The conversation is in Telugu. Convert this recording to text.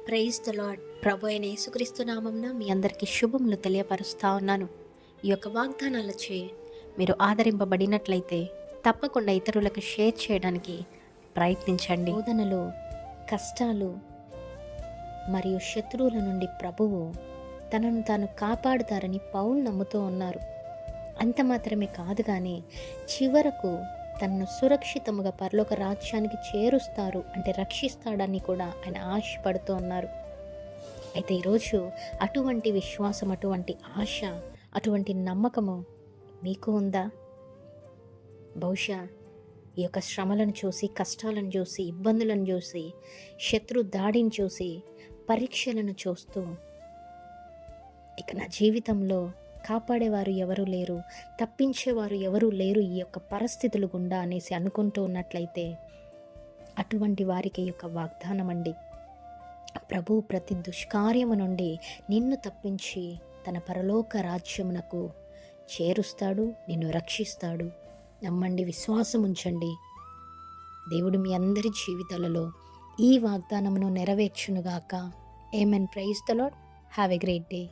Praise the lord. ప్రభు అయిన యేసుక్రీస్తు నామమున మీ అందరికీ శుభములు తెలియపరుస్తా ఉన్నాను. ఈ యొక్క వాగ్దానాలచే మీరు ఆదరింపబడినట్లయితే తప్పకుండా ఇతరులకు షేర్ చేయడానికి ప్రయత్నించండి. బోధనలు, కష్టాలు మరియు శత్రువుల నుండి ప్రభువు తనను తాను కాపాడుతారని పౌలు నమ్ముతూ ఉన్నారు. అంత మాత్రమే కాదు, కానీ చివరకు తనను సురక్షితముగా పరలోక రాజ్యానికి చేరుస్తారు, అంటే రక్షిస్తాడని కూడా ఆయన ఆశపడుతూ ఉన్నారు. అయితే ఈరోజు అటువంటి విశ్వాసం, అటువంటి ఆశ, అటువంటి నమ్మకము మీకు ఉందా? బహుశా ఈ యొక్క శ్రమలను చూసి, కష్టాలను చూసి, ఇబ్బందులను చూసి, శత్రు దాడిని చూసి, పరీక్షలను చూస్తూ ఇక నా జీవితంలో కాపాడేవారు ఎవరు లేరు, తప్పించేవారు ఎవరు లేరు ఈ యొక్క పరిస్థితులు గుండా అనేసి అనుకుంటూ ఉన్నట్లయితే అటువంటి వారికి ఈ యొక్క వాగ్దానం అండి. ప్రభువు ప్రతి దుష్కార్యము నుండి నిన్ను తప్పించి తన పరలోక రాజ్యమునకు చేరుస్తాడు, నిన్ను రక్షిస్తాడు. నమ్మండి, విశ్వాసం ఉంచండి. దేవుడు మీ అందరి జీవితాలలో ఈ వాగ్దానమును నెరవేర్చునుగాక. ఆమేన్. Praise the Lord. Have a great day.